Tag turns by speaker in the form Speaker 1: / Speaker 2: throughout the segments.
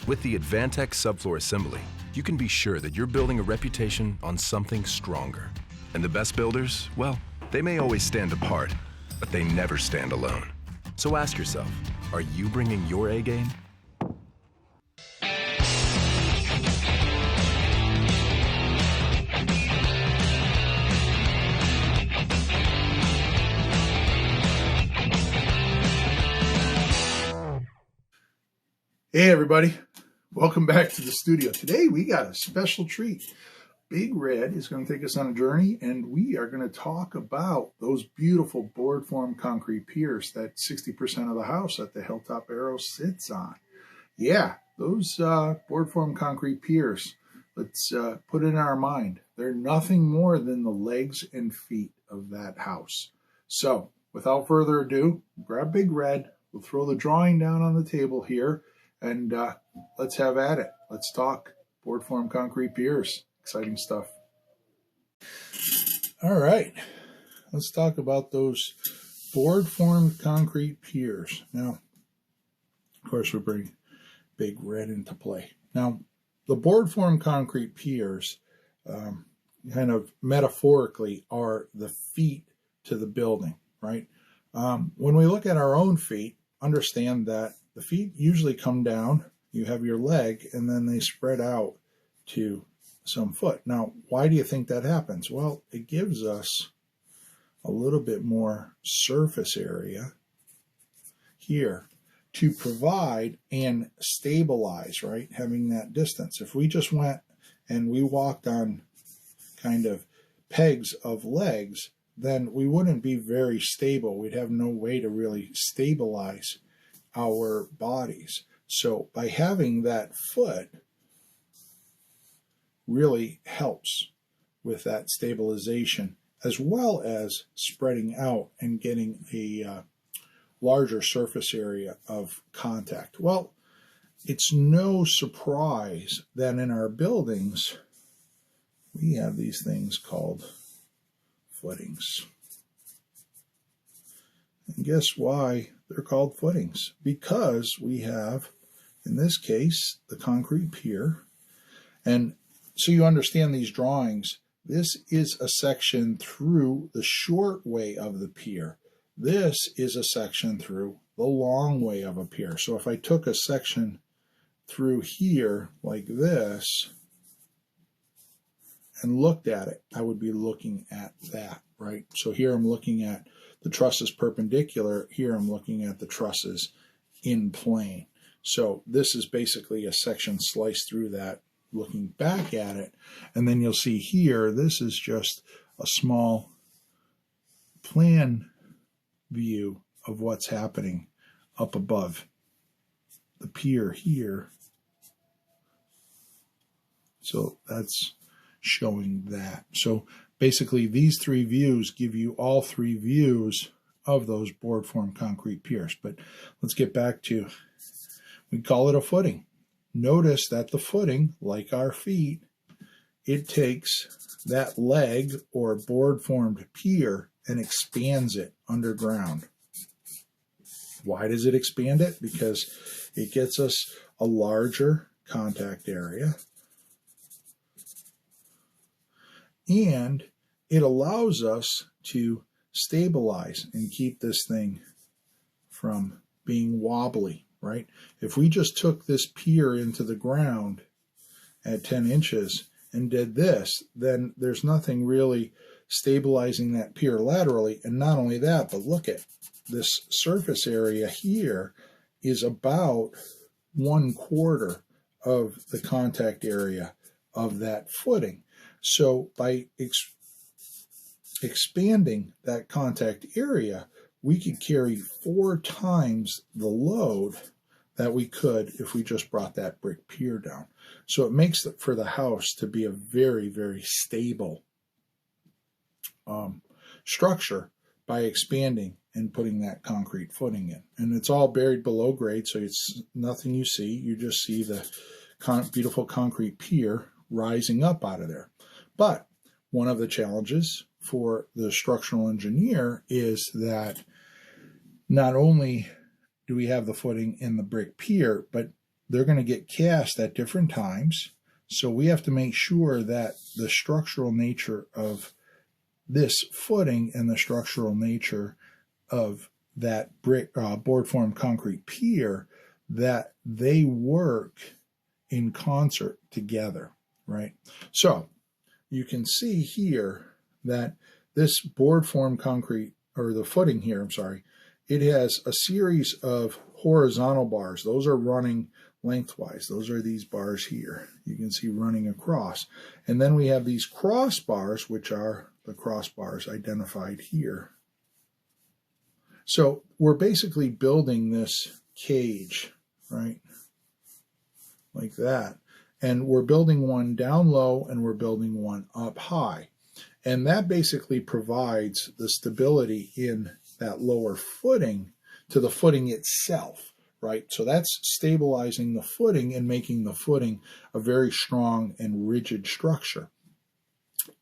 Speaker 1: With the Advantech subfloor assembly, you can be sure that you're building a reputation on something stronger. And the best builders, well, they may always stand apart, but they never stand alone. So ask yourself, are you bringing your A game?
Speaker 2: Hey everybody, welcome back to the studio. Today we got a special treat. Big Red is going to take us on a journey, and we are going to talk about those beautiful board formed concrete piers that 60% of the house at the Hilltop Aarow sits on. Yeah, those board formed concrete piers, let's put it in our mind. They're nothing more than the legs and feet of that house. So without further ado, grab Big Red. We'll throw the drawing down on the table here. And let's have at it. Let's talk board formed concrete piers. Exciting stuff. All right. Let's talk about those board formed concrete piers. Now, of course, we bring Big Red into play. Now, the board formed concrete piers kind of metaphorically are the feet to the building, right? When we look at our own feet, understand that the feet usually come down, you have your leg, and then they spread out to some foot. Now, why do you think that happens? Well, it gives us a little bit more surface area here to provide and stabilize, right? Having that distance. If we just went and we walked on kind of pegs of legs, then we wouldn't be very stable. We'd have no way to really stabilize our bodies. So by having that foot really helps with that stabilization, as well as spreading out and getting a larger surface area of contact. Well, it's no surprise that in our buildings we have these things called footings. And guess why they're called footings? Because we have, in this case, the concrete pier. And so you understand these drawings, this is a section through the short way of the pier. This is a section through the long way of a pier. So if I took a section through here like this and looked at it, I would be looking at that, right? So here I'm looking at the trusses perpendicular. Here I'm looking at the trusses in plane. So this is basically a section sliced through that, looking back at it. And then you'll see here, this is just a small plan view of what's happening up above the pier here. So that's showing that. So basically, these three views give you all three views of those board formed concrete piers. But let's get back to, we call it a footing. Notice that the footing, like our feet, it takes that leg or board formed pier and expands it underground. Why does it expand it? Because it gets us a larger contact area. And it allows us to stabilize and keep this thing from being wobbly, right? If we just took this pier into the ground at 10 inches and did this, then there's nothing really stabilizing that pier laterally. And not only that, but look at this surface area here is about 1/4 of the contact area of that footing. So by expanding that contact area, we could carry 4 times the load that we could if we just brought that brick pier down. So it makes it for the house to be a very, very stable structure by expanding and putting that concrete footing in. And it's all buried below grade, so it's nothing you see. You just see the beautiful concrete pier rising up out of there. But one of the challenges for the structural engineer is that not only do we have the footing in the brick pier, but they're going to get cast at different times. So we have to make sure that the structural nature of this footing and the structural nature of that brick board formed concrete pier, that they work in concert together, right? So you can see here that this board formed concrete, or the footing here, I'm sorry, it has a series of horizontal bars. Those are running lengthwise. Those are these bars here. You can see running across. And then we have these crossbars, which are the crossbars identified here. So we're basically building this cage, right? Like that. And we're building one down low and we're building one up high. And that basically provides the stability in that lower footing to the footing itself, right? So that's stabilizing the footing and making the footing a very strong and rigid structure.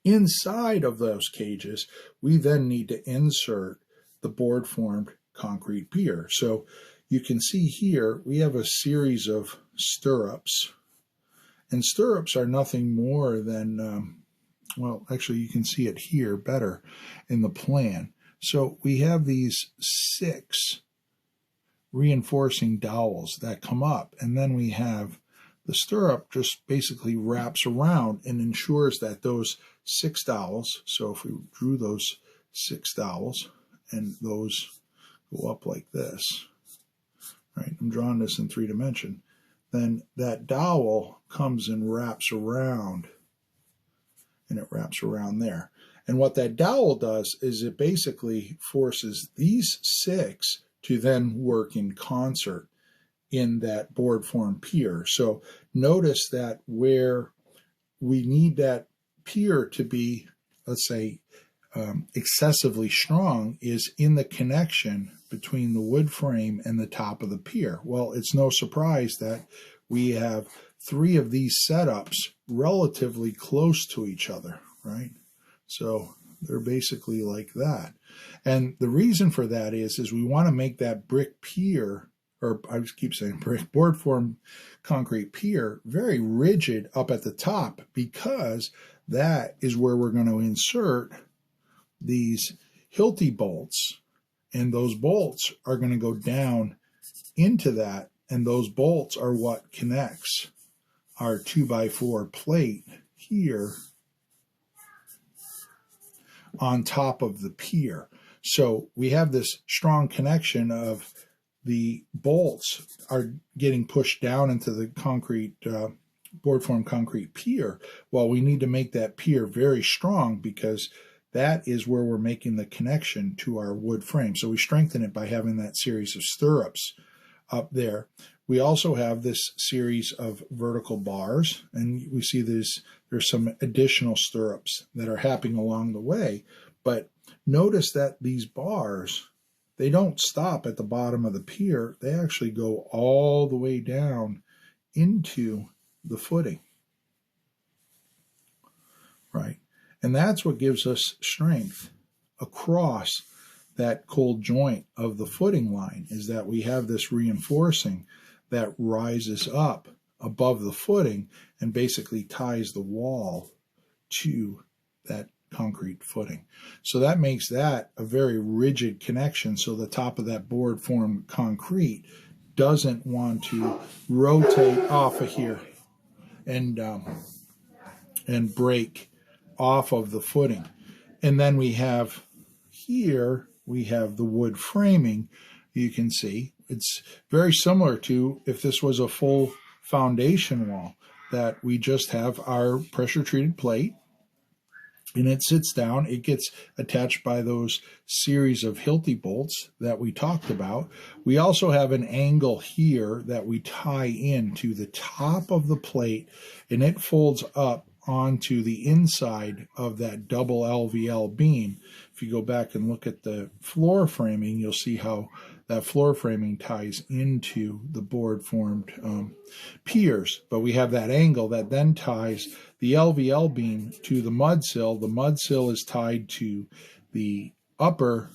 Speaker 2: Inside of those cages, we then need to insert the board formed concrete pier. So you can see here we have a series of stirrups, and stirrups are nothing more than well, actually you can see it here better in the plan. So we have these 6 reinforcing dowels that come up, and then we have the stirrup just basically wraps around and ensures that those 6 dowels, so if we drew those 6 dowels and those go up like this, right? I'm drawing this in 3 dimension. Then that dowel comes and wraps around, and it wraps around there. And what that dowel does is it basically forces these 6 to then work in concert in that board formed pier. So notice that where we need that pier to be, let's say, excessively strong is in the connection between the wood frame and the top of the pier. Well, it's no surprise that we have 3 of these setups relatively close to each other, right? So they're basically like that. And the reason for that is we want to make that brick pier, or I just keep saying brick, board formed concrete pier, very rigid up at the top, because that is where we're going to insert these Hilti bolts, and those bolts are going to go down into that, and those bolts are what connects our 2x4 plate here on top of the pier. So we have this strong connection of the bolts are getting pushed down into the concrete board formed concrete pier. Well, we need to make that pier very strong, because that is where we're making the connection to our wood frame. So we strengthen it by having that series of stirrups up there. We also have this series of vertical bars, and we see there's some additional stirrups that are happening along the way. But notice that these bars, they don't stop at the bottom of the pier. They actually go all the way down into the footing, right? And that's what gives us strength across that cold joint of the footing line, is that we have this reinforcing that rises up above the footing and basically ties the wall to that concrete footing. So that makes that a very rigid connection. So the top of that board formed concrete doesn't want to rotate off of here and break off of the footing. And then we have here, we have the wood framing. You can see it's very similar to if this was a full foundation wall, that we just have our pressure treated plate, and it sits down. It gets attached by those series of Hilti bolts that we talked about. We also have an angle here that we tie into the top of the plate, and it folds up onto the inside of that double LVL beam. If you go back and look at the floor framing, you'll see how that floor framing ties into the board formed piers. But we have that angle that then ties the LVL beam to the mud sill. The mud sill is tied to the upper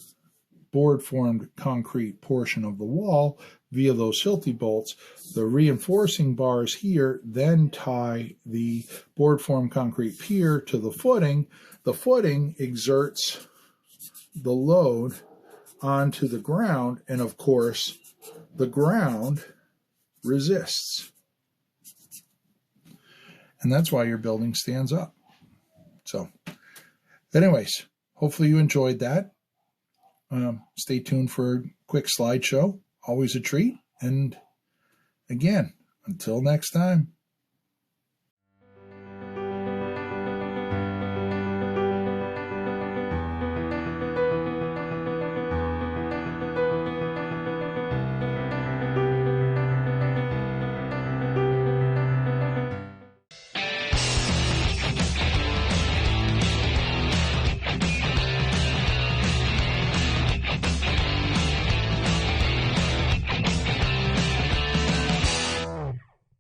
Speaker 2: board formed concrete portion of the wall. via those Hilti bolts. The reinforcing bars here then tie the board formed concrete pier to the footing. The footing exerts the load onto the ground, and of course, the ground resists. And that's why your building stands up. So, anyways, hopefully you enjoyed that. Stay tuned for a quick slideshow. Always a treat. And again, until next time.